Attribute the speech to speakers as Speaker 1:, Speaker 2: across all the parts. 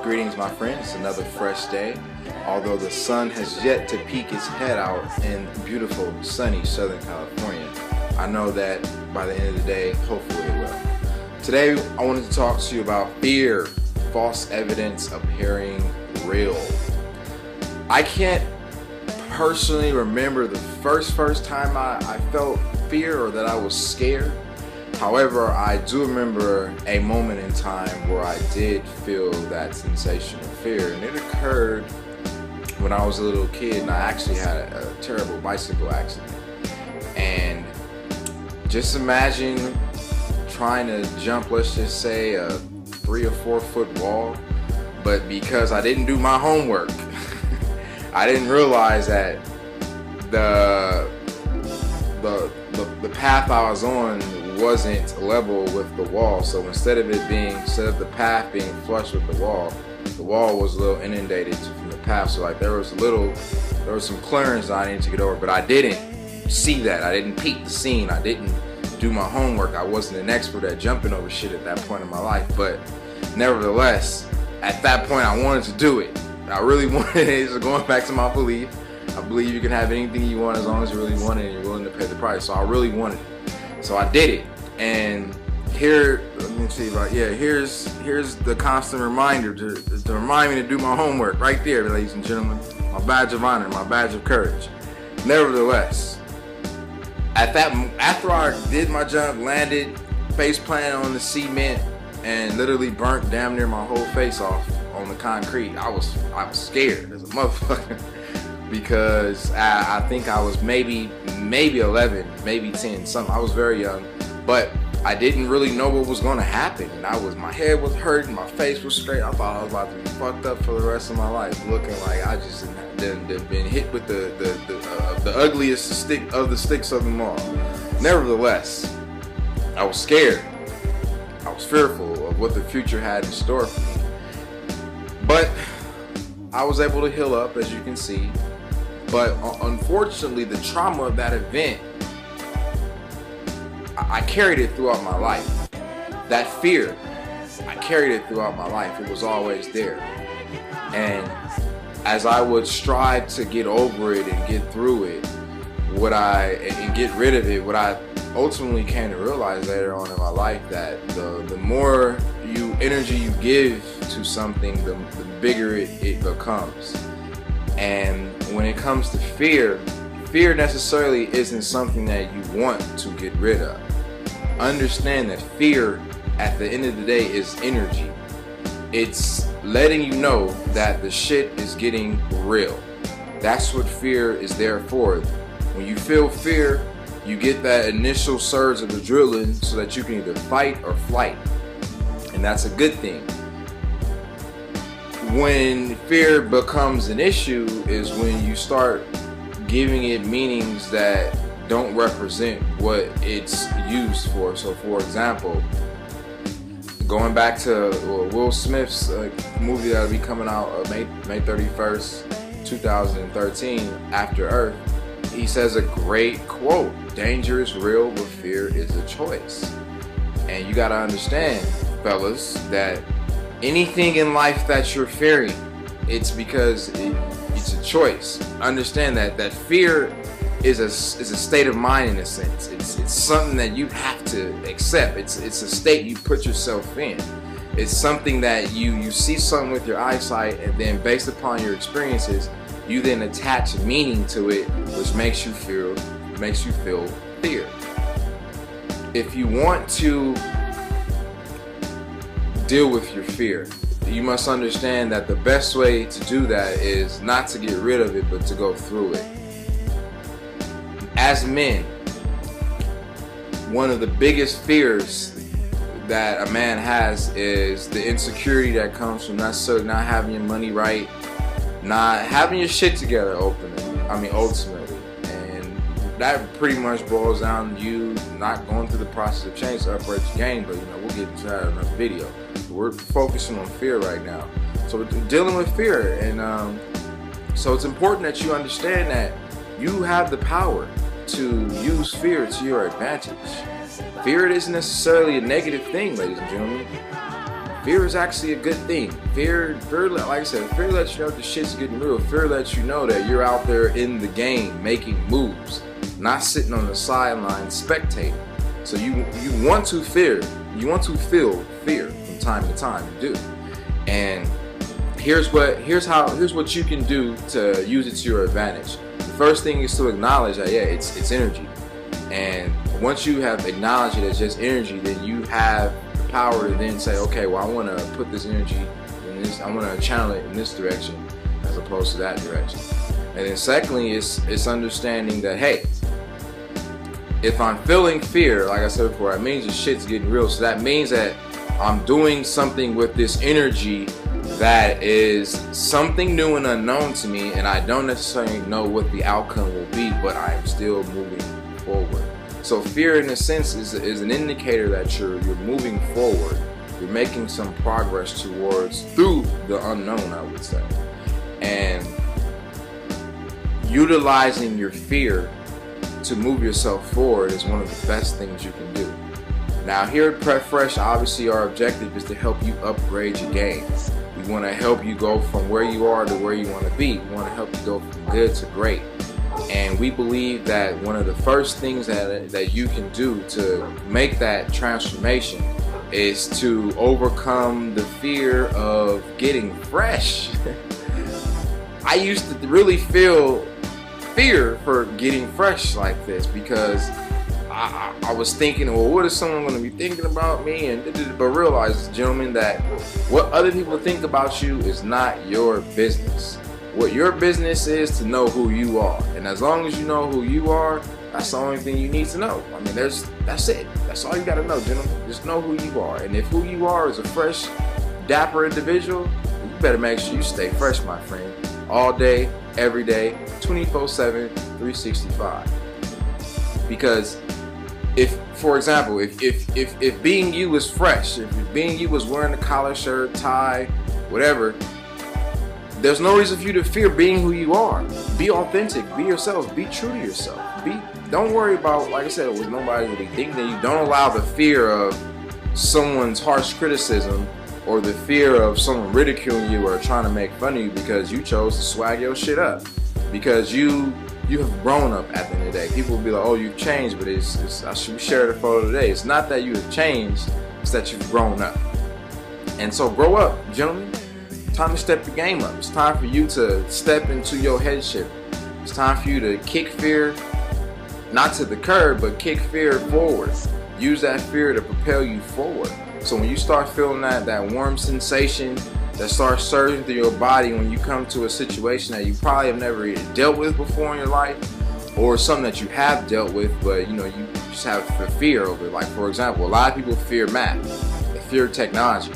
Speaker 1: Greetings, my friends. It's another fresh day. Although the sun has yet to peek its head out in beautiful, sunny Southern California, I know that by the end of the day, hopefully it will. Today, I wanted to talk to you about fear, false evidence appearing real. I can't personally remember the first time I felt fear or that I was scared. However, I do remember a moment in time where I did feel that sensation of fear, and it occurred when I was a little kid and I actually had a terrible bicycle accident. And just imagine trying to jump, let's just say, a 3 or 4 foot wall, but because I didn't do my homework, I didn't realize that the path I was on wasn't level with the wall. So instead of the path being flush with the wall was a little inundated from the path. So like there was some clearance I needed to get over, but I didn't see that. I didn't peek the scene. I didn't do my homework. I wasn't an expert at jumping over shit at that point in my life. But nevertheless, at that point I wanted to do it. I really wanted it. So going back to my belief, I believe you can have anything you want as long as you really want it and you're willing to pay the price. So I really wanted it. So I did it. And here, let me see about, here's the constant reminder to remind me to do my homework right there, ladies and gentlemen. My badge of honor, my badge of courage. Nevertheless, after I did my jump, landed, face planted on the cement, and literally burnt damn near my whole face off on the concrete, I was scared as a motherfucker. Because I think I was maybe 11, maybe 10, something. I was very young, but I didn't really know what was going to happen. And my head was hurting, my face was straight. I thought I was about to be fucked up for the rest of my life, looking like I just been hit with the ugliest stick of the sticks of them all. Nevertheless, I was scared. I was fearful of what the future had in store for me. But I was able to heal up, as you can see. But unfortunately, the trauma of that event, I carried it throughout my life. That fear, I carried it throughout my life. It was always there. And as I would strive to get over it and get through it, and get rid of it, what I ultimately came to realize later on in my life, that the more energy you give to something, the bigger it becomes. And when it comes to fear necessarily isn't something that you want to get rid of. Understand that fear, at the end of the day, is energy. It's letting you know that the shit is getting real. That's what fear is there for. When you feel fear, you get that initial surge of adrenaline so that you can either fight or flight. And that's a good thing. When fear becomes an issue is when you start giving it meanings that don't represent what it's used for. So for example, going back to Will Smith's movie that'll be coming out May 31st, 2013, After Earth, he says a great quote: "Danger is real, but fear is a choice." And you gotta understand, fellas, that anything in life that you're fearing, it's because it's a choice. Understand that fear is a state of mind in a sense. It's something that you have to accept. It's a state you put yourself in. It's something that you see something with your eyesight, and then based upon your experiences, you then attach meaning to it, which makes you feel fear. If you want to deal with your fear, you must understand that the best way to do that is not to get rid of it, but to go through it. As men, one of the biggest fears that a man has is the insecurity that comes from not having your money right, not having your shit together ultimately. And that pretty much boils down to you not going through the process of change to upgrade your game, but we'll get into that in another video. We're focusing on fear right now. So we're dealing with fear, and so it's important that you understand that you have the power to use fear to your advantage. Fear isn't necessarily a negative thing, ladies and gentlemen. Fear is actually a good thing. Fear, like I said, fear lets you know the shit's getting real. Fear lets you know that you're out there in the game making moves, not sitting on the sideline spectating. So you want to fear, you want to feel fear from time to time. You do. And here's what you can do to use it to your advantage. The first thing is to acknowledge that it's energy. And once you have acknowledged it as just energy, then you have the power to then say, okay, well, I want to put this energy in this, I want to channel it in this direction as opposed to that direction. And then secondly, it's understanding that, hey, if I'm feeling fear, like I said before, it means the shit's getting real. So that means that I'm doing something with this energy that is something new and unknown to me, and I don't necessarily know what the outcome will be, but I am still moving forward. So fear, in a sense, is an indicator that you're moving forward. You're making some progress through the unknown, I would say. And utilizing your fear to move yourself forward is one of the best things you can do. Now, here at Phresh, obviously our objective is to help you upgrade your game. We want to help you go from where you are to where you want to be. We want to help you go from good to great. And we believe that one of the first things that you can do to make that transformation is to overcome the fear of getting fresh. I used to really feel fear for getting fresh like this because I was thinking, well, what is someone going to be thinking about me? But realize, gentlemen, that what other people think about you is not your business. What your business is to know who you are. And as long as you know who you are, that's the only thing you need to know. I mean, that's it. That's all you got to know, gentlemen. Just know who you are. And if who you are is a fresh, dapper individual, you better make sure you stay fresh, my friend. All day, every day, 24/7, 365. Because if, for example, if being you is fresh, if being you was wearing a collar shirt, tie, whatever, there's no reason for you to fear being who you are. Be authentic, be yourself, be true to yourself. Don't worry about, like I said, what nobody will be thinking of you. Don't allow the fear of someone's harsh criticism or the fear of someone ridiculing you or trying to make fun of you because you chose to swag your shit up. Because you have grown up at the end of the day. People will be like, oh, you've changed, but we shared a photo today. It's not that you have changed, it's that you've grown up. And so grow up, gentlemen. Time to step the game up. It's time for you to step into your headship. It's time for you to kick fear, not to the curb, but kick fear forward. Use that fear to propel you forward. So when you start feeling that warm sensation that starts surging through your body when you come to a situation that you probably have never dealt with before in your life, or something that you have dealt with, but you just have fear over it. Like, for example, a lot of people fear math, they fear technology.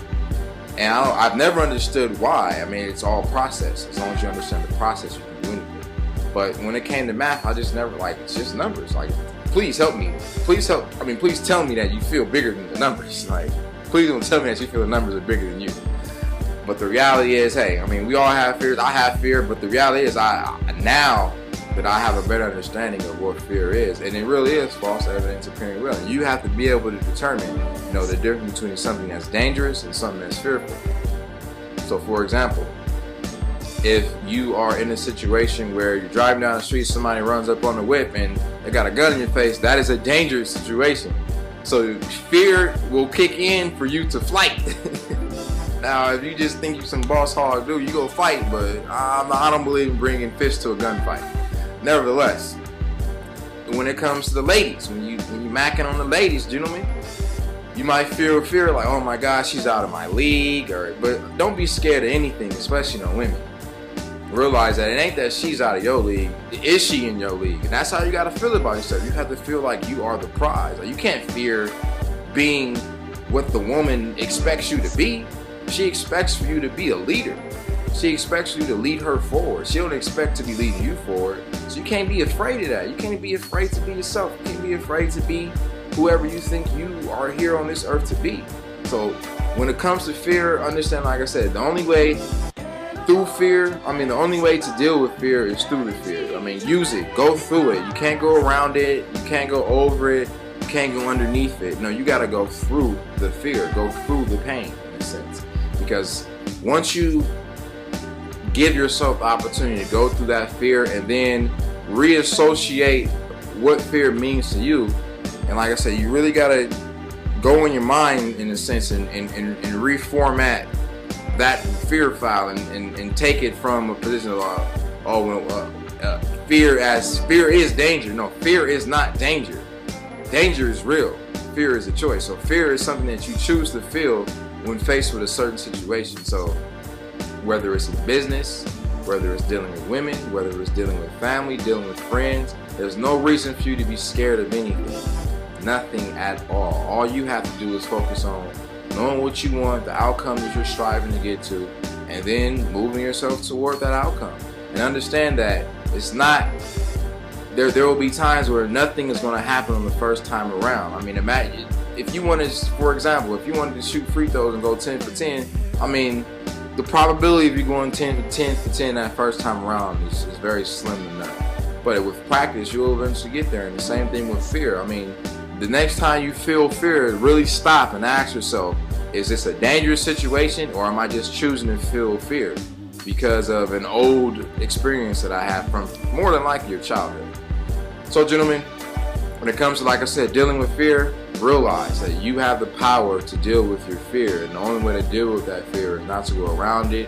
Speaker 1: And I've never understood why. I mean, it's all process. As long as you understand the process, you can do anything. But when it came to math, I just never, it's just numbers. Like, please help me. Please help. I mean, please tell me that you feel bigger than the numbers. Like, please don't tell me that you feel the numbers are bigger than you. But the reality is, hey, I mean, we all have fears. I have fear, but the reality is, now that I have a better understanding of what fear is, and it really is false evidence appearing real. And you have to be able to determine, the difference between something that's dangerous and something that's fearful. So, for example, if you are in a situation where you're driving down the street, somebody runs up on the whip and they got a gun in your face, that is a dangerous situation. So fear will kick in for you to fight. Now, if you just think you some boss hog dude, you go fight, but I don't believe in bringing fists to a gunfight. Nevertheless, when it comes to the ladies, when you macking on the ladies, gentlemen, you might feel fear like, oh my gosh, she's out of my league, but don't be scared of anything, especially women. Realize that it ain't that she's out of your league, is she in your league? And that's how you gotta feel about yourself. You have to feel like you are the prize. Like, you can't fear being what the woman expects you to be. She expects for you to be a leader. She expects you to lead her forward. She don't expect to be leading you forward. So you can't be afraid of that. You can't be afraid to be yourself. You can't be afraid to be whoever you think you are here on this earth to be. So when it comes to fear, understand, like I said, the only way the only way to deal with fear is through the fear. I mean, use it, go through it. You can't go around it, you can't go over it, you can't go underneath it. No, you gotta go through the fear, go through the pain, in a sense. Because once you give yourself the opportunity to go through that fear and then reassociate what fear means to you, and like I said, you really gotta go in your mind in a sense and reformat that fear file and take it from a position of fear is danger. No, fear is not danger. Danger is real. Fear is a choice. So fear is something that you choose to feel when faced with a certain situation. So whether it's in business, whether it's dealing with women, whether it's dealing with family, dealing with friends, there's no reason for you to be scared of anything. Nothing at all. All you have to do is focus on knowing what you want, the outcome that you're striving to get to, and then moving yourself toward that outcome. And understand that it's not, there will be times where nothing is going to happen on the first time around. I mean, imagine if you wanted, for example, if you wanted to shoot free throws and go 10 for 10, I mean, the probability of you going 10 for 10 that first time around is very slim to none. But with practice, you'll eventually get there. And the same thing with fear. I mean, the next time you feel fear, really stop and ask yourself, is this a dangerous situation, or am I just choosing to feel fear because of an old experience that I have from more than likely your childhood? So gentlemen, when it comes to, like I said, dealing with fear, realize that you have the power to deal with your fear. And the only way to deal with that fear is not to go around it,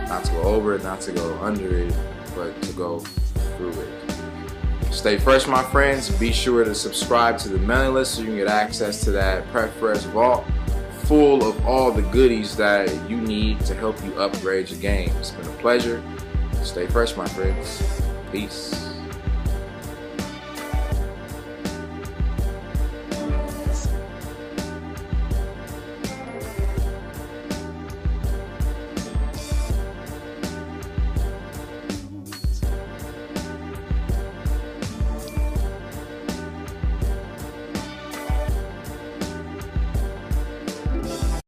Speaker 1: not to go over it, not to go under it, but to go through it. Stay fresh, my friends. Be sure to subscribe to the mailing list so you can get access to that Phresh vault full of all the goodies that you need to help you upgrade your game. It's been a pleasure. Stay fresh, my friends. Peace.